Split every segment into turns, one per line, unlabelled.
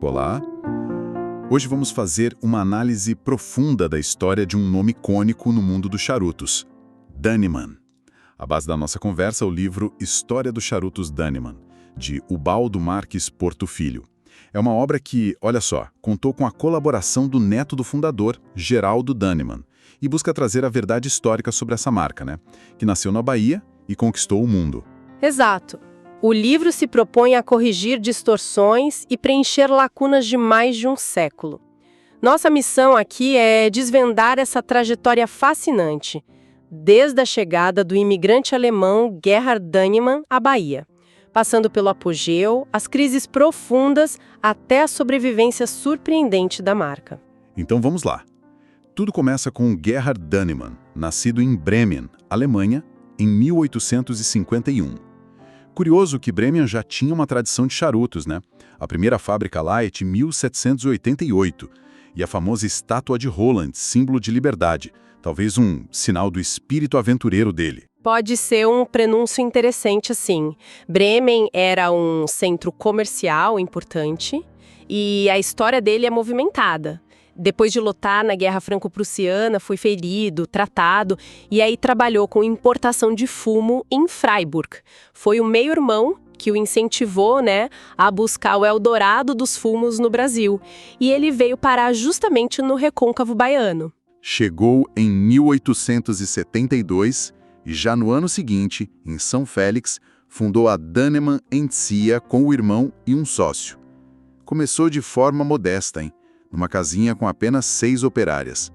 Olá! Hoje vamos fazer uma análise profunda da história de um nome icônico no mundo dos charutos, Dannemann. A base da nossa conversa é o livro História dos Charutos Dannemann, de Ubaldo Marques Porto Filho. É uma obra que, olha só, contou com a colaboração do neto do fundador, Geraldo Dannemann, e busca trazer a verdade histórica sobre essa marca, que nasceu na Bahia e conquistou o mundo.
Exato. O livro se propõe a corrigir distorções e preencher lacunas de mais de um século. Nossa missão aqui é desvendar essa trajetória fascinante, desde a chegada do imigrante alemão Gerhard Dannemann à Bahia, passando pelo apogeu, as crises profundas, até a sobrevivência surpreendente da marca.
Então vamos lá. Tudo começa com Gerhard Dannemann, nascido em Bremen, Alemanha, em 1851. Curioso que Bremen já tinha uma tradição de charutos, A primeira fábrica lá é de 1788, e a famosa estátua de Roland, símbolo de liberdade, talvez um sinal do espírito aventureiro dele.
Pode ser um prenúncio interessante, sim. Bremen era um centro comercial importante e a história dele é movimentada. Depois de lutar na Guerra Franco-Prussiana, foi ferido, tratado, e aí trabalhou com importação de fumo em Freiburg. Foi o meio-irmão que o incentivou, a buscar o Eldorado dos fumos no Brasil. E ele veio parar justamente no recôncavo baiano.
Chegou em 1872 e já no ano seguinte, em São Félix, fundou a Dannemann Encia com o irmão e um sócio. Começou de forma modesta, numa casinha com apenas 6 operárias.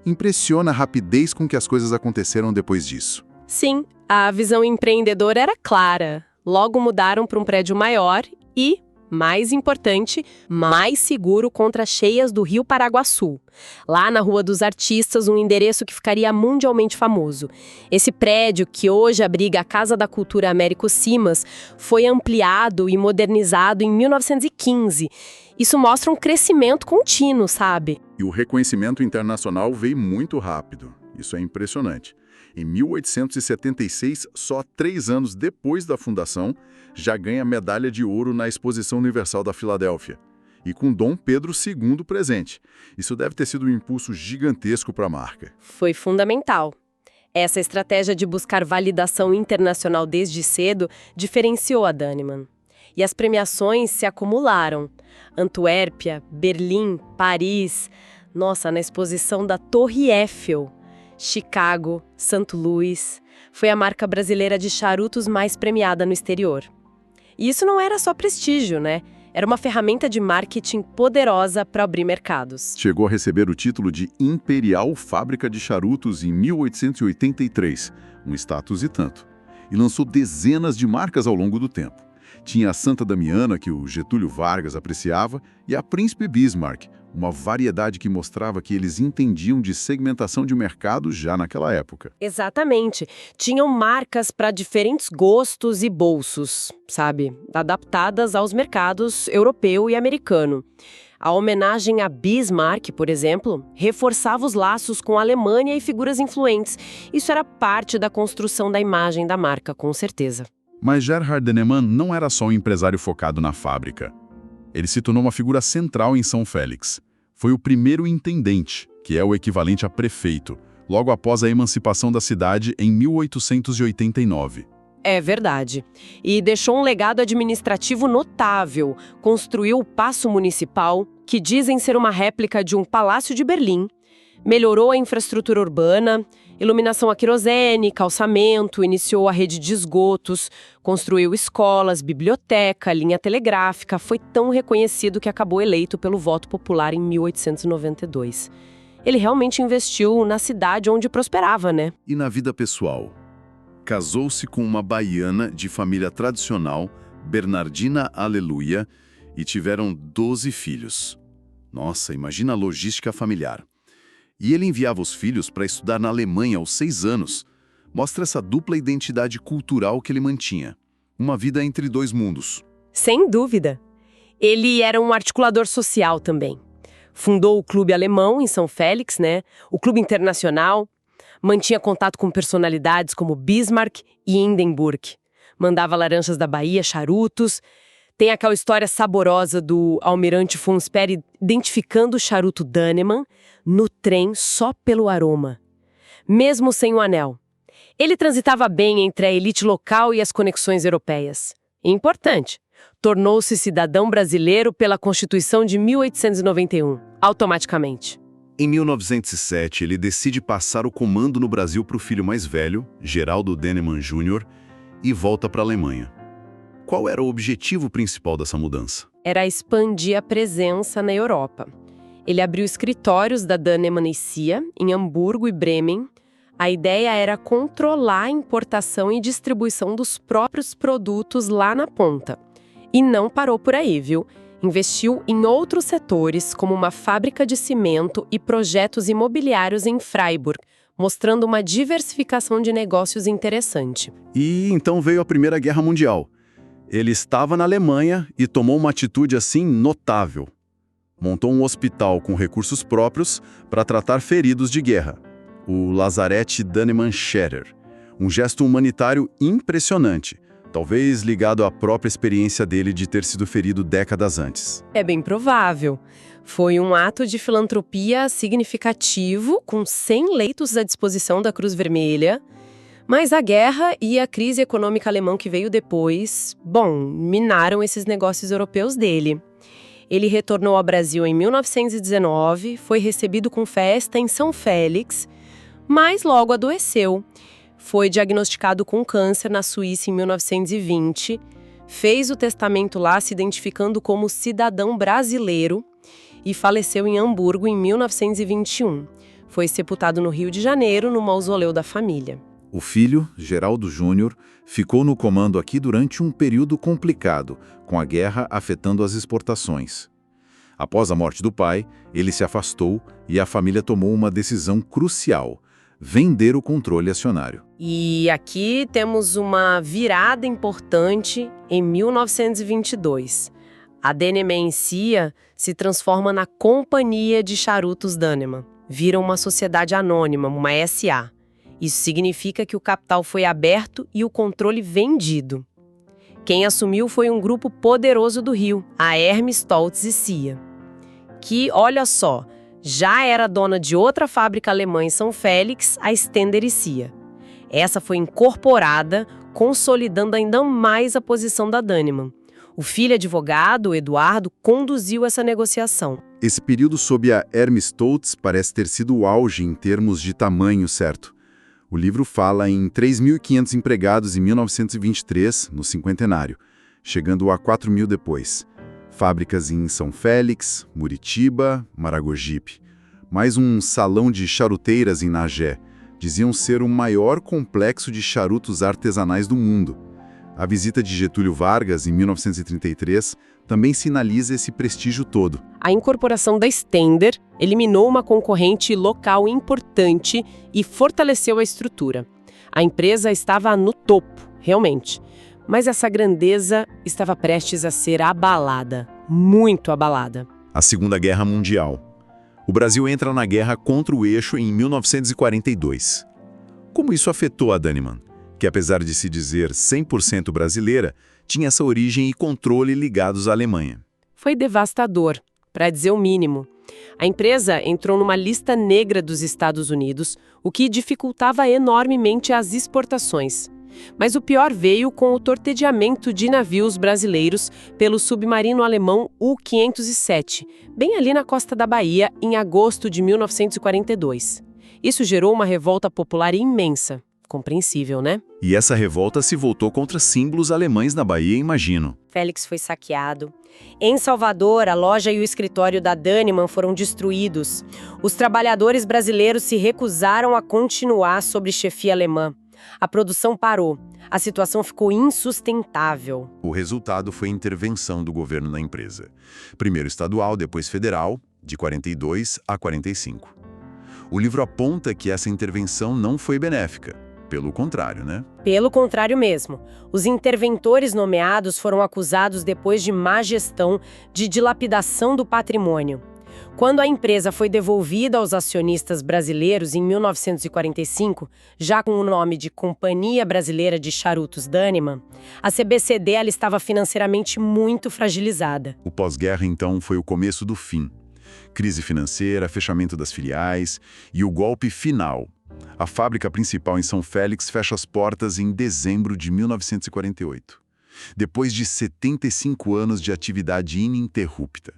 Impressiona a rapidez com que as coisas aconteceram depois disso.
Sim, a visão empreendedora era clara. Logo mudaram para um prédio maior e, mais importante, mais seguro contra as cheias do Rio Paraguaçu. Lá na Rua dos Artistas, um endereço que ficaria mundialmente famoso. Esse prédio, que hoje abriga a Casa da Cultura Américo Simas, foi ampliado e modernizado em 1915. Isso mostra um crescimento contínuo, sabe?
E o reconhecimento internacional veio muito rápido. Isso é impressionante. Em 1876, só 3 anos depois da fundação, já ganha medalha de ouro na Exposição Universal da Filadélfia. E com Dom Pedro II presente. Isso deve ter sido um impulso gigantesco para a marca.
Foi fundamental. Essa estratégia de buscar validação internacional desde cedo diferenciou a Dannemann. E as premiações se acumularam. Antuérpia, Berlim, Paris, na exposição da Torre Eiffel, Chicago, Santo Luís, foi a marca brasileira de charutos mais premiada no exterior. E isso não era só prestígio, Era uma ferramenta de marketing poderosa para abrir mercados.
Chegou a receber o título de Imperial Fábrica de Charutos em 1883, um status e tanto. E lançou dezenas de marcas ao longo do tempo. Tinha a Santa Damiana, que o Getúlio Vargas apreciava, e a Príncipe Bismarck, uma variedade que mostrava que eles entendiam de segmentação de mercado já naquela época.
Exatamente. Tinham marcas para diferentes gostos e bolsos, adaptadas aos mercados europeu e americano. A homenagem a Bismarck, por exemplo, reforçava os laços com a Alemanha e figuras influentes. Isso era parte da construção da imagem da marca, com certeza.
Mas Gerhard Dannemann não era só um empresário focado na fábrica. Ele se tornou uma figura central em São Félix. Foi o primeiro intendente, que é o equivalente a prefeito, logo após a emancipação da cidade em 1889.
É verdade. E deixou um legado administrativo notável. Construiu o Paço Municipal, que dizem ser uma réplica de um palácio de Berlim. Melhorou a infraestrutura urbana, iluminação a querosene, calçamento, iniciou a rede de esgotos, construiu escolas, biblioteca, linha telegráfica, foi tão reconhecido que acabou eleito pelo voto popular em 1892. Ele realmente investiu na cidade onde prosperava,
E na vida pessoal? Casou-se com uma baiana de família tradicional, Bernardina Aleluia, e tiveram 12 filhos. Nossa, imagina a logística familiar. E ele enviava os filhos para estudar na Alemanha aos 6 anos. Mostra essa dupla identidade cultural que ele mantinha. Uma vida entre 2 mundos.
Sem dúvida. Ele era um articulador social também. Fundou o Clube Alemão em São Félix, O Clube Internacional. Mantinha contato com personalidades como Bismarck e Hindenburg. Mandava laranjas da Bahia, charutos. Tem aquela história saborosa do almirante von Spee identificando o charuto Dannemann no trem só pelo aroma, mesmo sem o anel. Ele transitava bem entre a elite local e as conexões europeias. Importante, tornou-se cidadão brasileiro pela Constituição de 1891, automaticamente.
Em 1907, ele decide passar o comando no Brasil para o filho mais velho, Geraldo Dannemann Jr., e volta para a Alemanha. Qual era o objetivo principal dessa mudança?
Era expandir a presença na Europa. Ele abriu escritórios da Dannemann & Cia, em Hamburgo e Bremen. A ideia era controlar a importação e distribuição dos próprios produtos lá na ponta. E não parou por aí, viu? Investiu em outros setores, como uma fábrica de cimento e projetos imobiliários em Freiburg, mostrando uma diversificação de negócios interessante.
E então veio a Primeira Guerra Mundial. Ele estava na Alemanha e tomou uma atitude assim notável. Montou um hospital com recursos próprios para tratar feridos de guerra, o Lazarett Dannemann Scherer, um gesto humanitário impressionante, talvez ligado à própria experiência dele de ter sido ferido décadas antes.
É bem provável. Foi um ato de filantropia significativo, com 100 leitos à disposição da Cruz Vermelha. Mas a guerra e a crise econômica alemã que veio depois, minaram esses negócios europeus dele. Ele retornou ao Brasil em 1919, foi recebido com festa em São Félix, mas logo adoeceu. Foi diagnosticado com câncer na Suíça em 1920, fez o testamento lá se identificando como cidadão brasileiro e faleceu em Hamburgo em 1921. Foi sepultado no Rio de Janeiro, no mausoléu da família.
O filho, Geraldo Júnior, ficou no comando aqui durante um período complicado, com a guerra afetando as exportações. Após a morte do pai, ele se afastou e a família tomou uma decisão crucial: vender o controle acionário.
E aqui temos uma virada importante em 1922. A Dannemann & Cia se transforma na Companhia de Charutos Dannemann. Vira uma sociedade anônima, uma SA. Isso significa que o capital foi aberto e o controle vendido. Quem assumiu foi um grupo poderoso do Rio, a Hermes Stoltz & Cia, que, olha só, já era dona de outra fábrica alemã em São Félix, a Stender & Cia. Essa foi incorporada, consolidando ainda mais a posição da Dannemann. O filho advogado, Eduardo, conduziu essa negociação.
Esse período sob a Hermes Stoltz parece ter sido o auge em termos de tamanho, certo? O livro fala em 3.500 empregados em 1923, no cinquentenário, chegando a 4.000 depois. Fábricas em São Félix, Muritiba, Maragogipe. Mais um salão de charuteiras em Nagé. Diziam ser o maior complexo de charutos artesanais do mundo. A visita de Getúlio Vargas, em 1933, também sinaliza esse prestígio todo.
A incorporação da Stender eliminou uma concorrente local importante e fortaleceu a estrutura. A empresa estava no topo, realmente. Mas essa grandeza estava prestes a ser abalada, muito abalada.
A Segunda Guerra Mundial. O Brasil entra na guerra contra o Eixo em 1942. Como isso afetou a Dannemann, que apesar de se dizer 100% brasileira, tinha essa origem e controle ligados à Alemanha?
Foi devastador, para dizer o mínimo. A empresa entrou numa lista negra dos Estados Unidos, o que dificultava enormemente as exportações. Mas o pior veio com o torpedeamento de navios brasileiros pelo submarino alemão U-507, bem ali na costa da Bahia, em agosto de 1942. Isso gerou uma revolta popular imensa. Compreensível, né?
E essa revolta se voltou contra símbolos alemães na Bahia, imagino.
Félix foi saqueado. Em Salvador, a loja e o escritório da Dannemann foram destruídos. Os trabalhadores brasileiros se recusaram a continuar sob chefia alemã. A produção parou. A situação ficou insustentável.
O resultado foi a intervenção do governo na empresa. Primeiro estadual, depois federal, de 42 a 45. O livro aponta que essa intervenção não foi benéfica. Pelo contrário, né?
Pelo contrário mesmo. Os interventores nomeados foram acusados depois de má gestão, de dilapidação do patrimônio. Quando a empresa foi devolvida aos acionistas brasileiros em 1945, já com o nome de Companhia Brasileira de Charutos Daniman, a CBCD ela estava financeiramente muito fragilizada.
O pós-guerra, então, foi o começo do fim. Crise financeira, fechamento das filiais e o golpe final. A fábrica principal em São Félix fecha as portas em dezembro de 1948. Depois de 75 anos de atividade ininterrupta.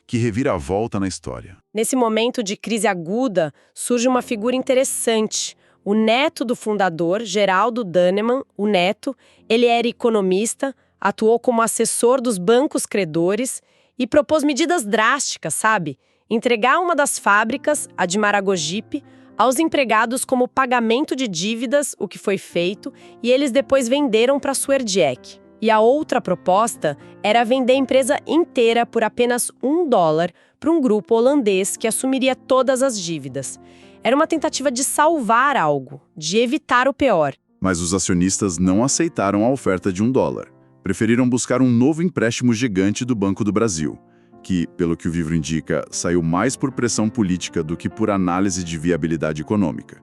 Que reviravolta na história.
Nesse momento de crise aguda, surge uma figura interessante. O neto do fundador, Geraldo Daniman, o neto, ele era economista, atuou como assessor dos bancos credores e propôs medidas drásticas, sabe? Entregar uma das fábricas, a de Maragogipe, aos empregados como pagamento de dívidas, o que foi feito, e eles depois venderam para a Suerdiec. E a outra proposta era vender a empresa inteira por apenas $1 para um grupo holandês que assumiria todas as dívidas. Era uma tentativa de salvar algo, de evitar o pior.
Mas os acionistas não aceitaram a oferta de $1. Preferiram buscar um novo empréstimo gigante do Banco do Brasil, que, pelo que o livro indica, saiu mais por pressão política do que por análise de viabilidade econômica.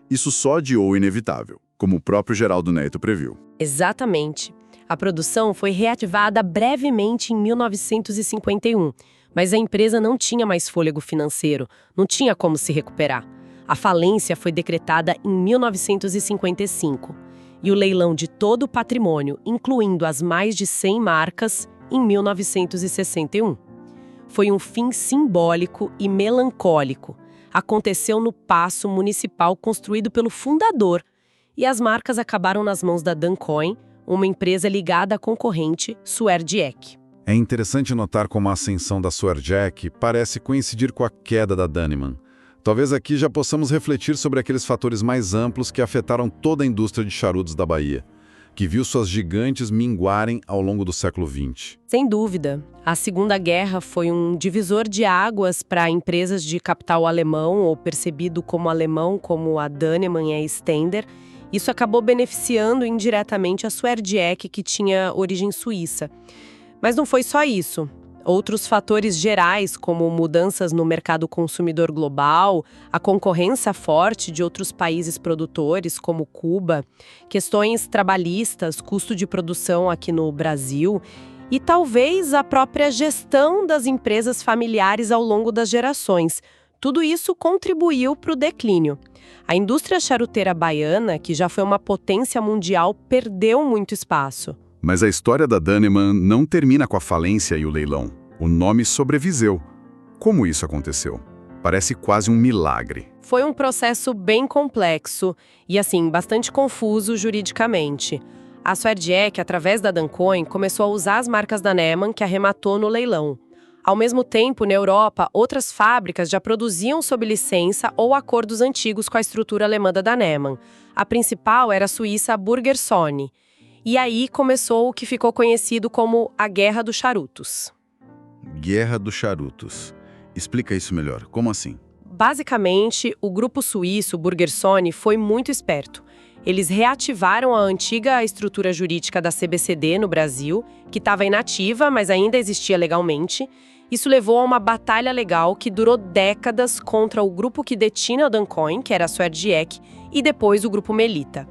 Isso só adiou o inevitável, como o próprio Geraldo Neto previu.
Exatamente. A produção foi reativada brevemente em 1951, mas a empresa não tinha mais fôlego financeiro, não tinha como se recuperar. A falência foi decretada em 1955 e o leilão de todo o patrimônio, incluindo as mais de 100 marcas, em 1961. Foi um fim simbólico e melancólico. Aconteceu no Paço Municipal construído pelo fundador e as marcas acabaram nas mãos da Dancoin, uma empresa ligada à concorrente Suerdiec.
É interessante notar como a ascensão da Suerdiec parece coincidir com a queda da Daniman. Talvez aqui já possamos refletir sobre aqueles fatores mais amplos que afetaram toda a indústria de charutos da Bahia, que viu suas gigantes minguarem ao longo do século XX.
Sem dúvida. A Segunda Guerra foi um divisor de águas para empresas de capital alemão, ou percebido como alemão, como a Daniman e a Stender. Isso acabou beneficiando indiretamente a Suerdiec, que tinha origem suíça. Mas não foi só isso. Outros fatores gerais, como mudanças no mercado consumidor global, a concorrência forte de outros países produtores, como Cuba, questões trabalhistas, custo de produção aqui no Brasil e talvez a própria gestão das empresas familiares ao longo das gerações. Tudo isso contribuiu para o declínio. A indústria charuteira baiana, que já foi uma potência mundial, perdeu muito espaço.
Mas a história da Daniman não termina com a falência e o leilão. O nome sobreviveu. Como isso aconteceu? Parece quase um milagre.
Foi um processo bem complexo e, assim, bastante confuso juridicamente. A Suerdiec, através da Dancoin, começou a usar as marcas da Daniman, que arrematou no leilão. Ao mesmo tempo, na Europa, outras fábricas já produziam sob licença ou acordos antigos com a estrutura alemã da Daniman. A principal era a suíça Burgersoni. E aí começou o que ficou conhecido como a Guerra dos Charutos.
Guerra dos Charutos. Explica isso melhor. Como assim?
Basicamente, o grupo suíço Burgersoni foi muito esperto. Eles reativaram a antiga estrutura jurídica da CBCD no Brasil, que estava inativa, mas ainda existia legalmente. Isso levou a uma batalha legal que durou décadas contra o grupo que detinha a Dancoin, que era a Suerdiec, e depois o grupo Melita.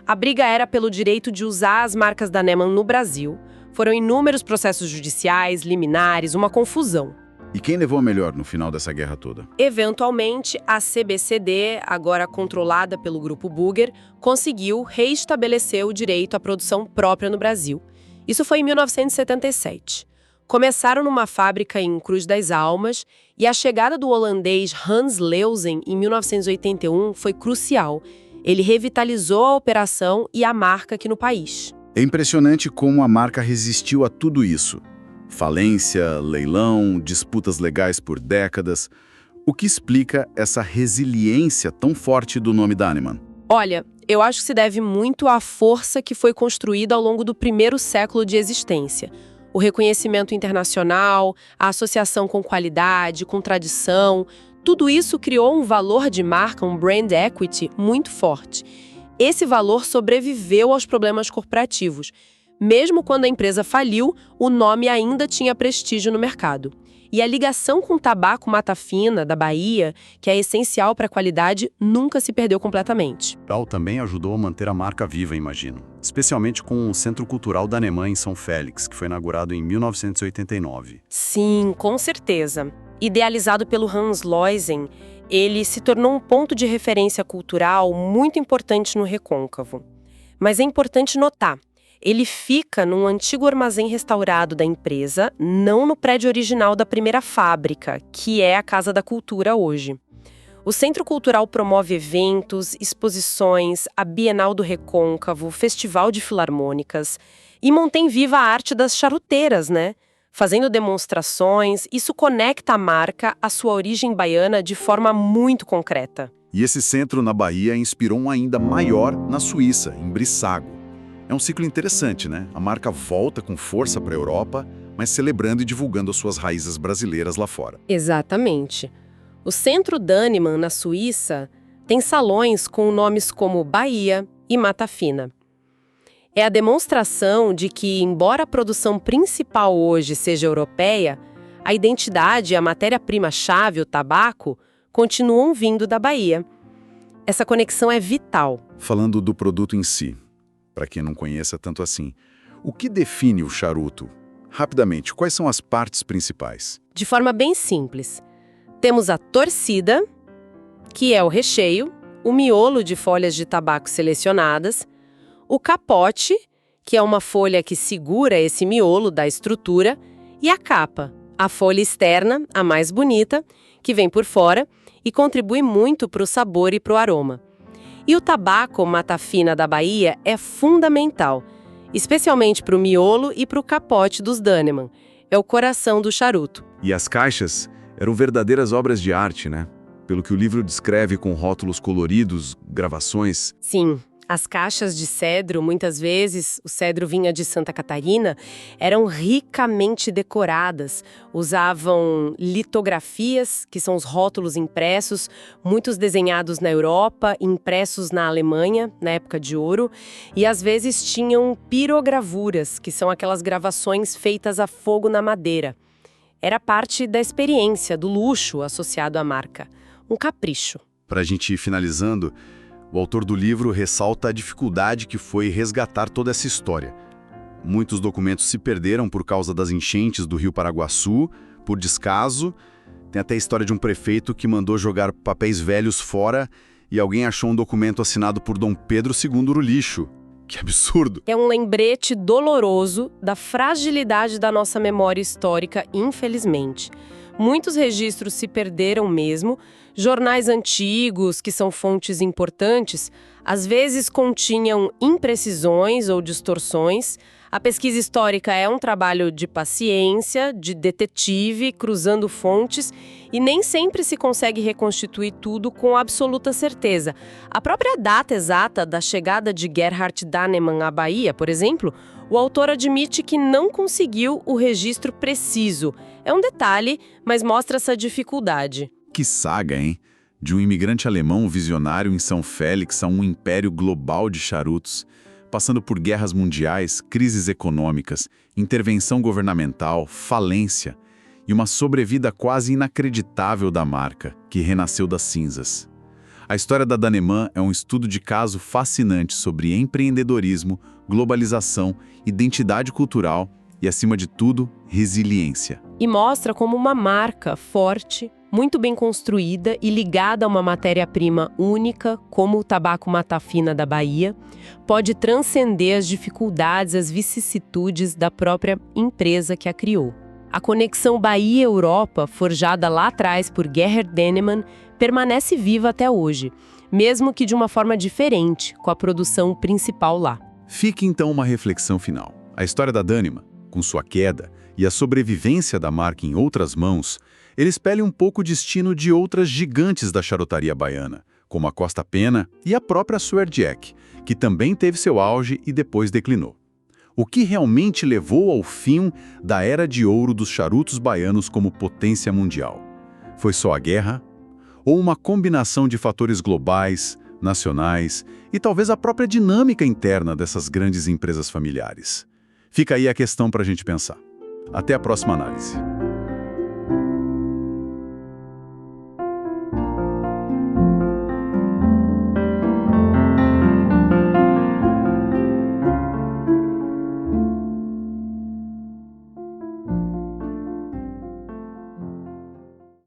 A briga era pelo direito de usar as marcas da Daniman no Brasil. Foram inúmeros processos judiciais, liminares, uma confusão.
E quem levou a melhor no final dessa guerra toda?
Eventualmente, a CBCD, agora controlada pelo grupo Burger, conseguiu reestabelecer o direito à produção própria no Brasil. Isso foi em 1977. Começaram numa fábrica em Cruz das Almas e a chegada do holandês Hans Leusen em 1981 foi crucial. Ele revitalizou a operação e a marca aqui no país.
É impressionante como a marca resistiu a tudo isso. Falência, leilão, disputas legais por décadas. O que explica essa resiliência tão forte do nome Daniman?
Olha, eu acho que se deve muito à força que foi construída ao longo do primeiro século de existência. O reconhecimento internacional, a associação com qualidade, com tradição, tudo isso criou um valor de marca, um brand equity, muito forte. Esse valor sobreviveu aos problemas corporativos. Mesmo quando a empresa faliu, o nome ainda tinha prestígio no mercado. E a ligação com o tabaco mata fina da Bahia, que é essencial para a qualidade, nunca se perdeu completamente.
Tal também ajudou a manter a marca viva, imagino. Especialmente com o Centro Cultural Danemã em São Félix, que foi inaugurado em 1989.
Sim, com certeza. Idealizado pelo Hans Leusen, ele se tornou um ponto de referência cultural muito importante no Recôncavo. Mas é importante notar, ele fica num antigo armazém restaurado da empresa, não no prédio original da primeira fábrica, que é a Casa da Cultura hoje. O Centro Cultural promove eventos, exposições, a Bienal do Recôncavo, Festival de Filarmônicas e mantém viva a arte das charuteiras, né? Fazendo demonstrações, isso conecta a marca à sua origem baiana de forma muito concreta.
E esse centro na Bahia inspirou um ainda maior na Suíça, em Brissago. É um ciclo interessante, né? A marca volta com força para a Europa, mas celebrando e divulgando as suas raízes brasileiras lá fora.
Exatamente. O Centro Danemann, na Suíça, tem salões com nomes como Bahia e Mata Fina. É a demonstração de que, embora a produção principal hoje seja europeia, a identidade e a matéria-prima-chave, o tabaco, continuam vindo da Bahia. Essa conexão é vital.
Falando do produto em si, para quem não conheça tanto assim, o que define o charuto? Rapidamente, quais são as partes principais?
De forma bem simples, temos a torcida, que é o recheio, o miolo de folhas de tabaco selecionadas, o capote, que é uma folha que segura esse miolo da estrutura, e a capa, a folha externa, a mais bonita, que vem por fora e contribui muito para o sabor e para o aroma. E o tabaco Mata Fina da Bahia é fundamental, especialmente para o miolo e para o capote dos Danemann. É o coração do charuto.
E as caixas eram verdadeiras obras de arte, né? Pelo que o livro descreve com rótulos coloridos, gravações.
Sim. As caixas de cedro, muitas vezes, o cedro vinha de Santa Catarina, eram ricamente decoradas. Usavam litografias, que são os rótulos impressos, muitos desenhados na Europa, impressos na Alemanha, na época de ouro. E às vezes tinham pirogravuras, que são aquelas gravações feitas a fogo na madeira. Era parte da experiência, do luxo associado à marca. Um capricho.
Para a gente ir finalizando, o autor do livro ressalta a dificuldade que foi resgatar toda essa história. Muitos documentos se perderam por causa das enchentes do Rio Paraguaçu, por descaso. Tem até a história de um prefeito que mandou jogar papéis velhos fora e alguém achou um documento assinado por Dom Pedro II no lixo. Que absurdo!
É um lembrete doloroso da fragilidade da nossa memória histórica, infelizmente. Muitos registros se perderam mesmo. Jornais antigos, que são fontes importantes, às vezes continham imprecisões ou distorções. A pesquisa histórica é um trabalho de paciência, de detetive, cruzando fontes, e nem sempre se consegue reconstituir tudo com absoluta certeza. A própria data exata da chegada de Gerhard Danemann à Bahia, por exemplo, o autor admite que não conseguiu o registro preciso. É um detalhe, mas mostra essa dificuldade.
Que saga, hein? De um imigrante alemão visionário em São Félix a um império global de charutos, passando por guerras mundiais, crises econômicas, intervenção governamental, falência e uma sobrevida quase inacreditável da marca, que renasceu das cinzas. A história da Danemann é um estudo de caso fascinante sobre empreendedorismo, globalização, identidade cultural e, acima de tudo, resiliência.
E mostra como uma marca forte, muito bem construída e ligada a uma matéria-prima única, como o tabaco Mata Fina da Bahia, pode transcender as dificuldades, as vicissitudes da própria empresa que a criou. A conexão Bahia-Europa, forjada lá atrás por Gerhard Danemann, permanece viva até hoje, mesmo que de uma forma diferente, com a produção principal lá.
Fique então uma reflexão final. A história da Danemann, com sua queda e a sobrevivência da marca em outras mãos, ele espelha um pouco o destino de outras gigantes da charutaria baiana, como a Costa Pena e a própria Suerdiec, que também teve seu auge e depois declinou. O que realmente levou ao fim da era de ouro dos charutos baianos como potência mundial? Foi só a guerra? Ou uma combinação de fatores globais, nacionais e talvez a própria dinâmica interna dessas grandes empresas familiares? Fica aí a questão para a gente pensar. Até a próxima análise.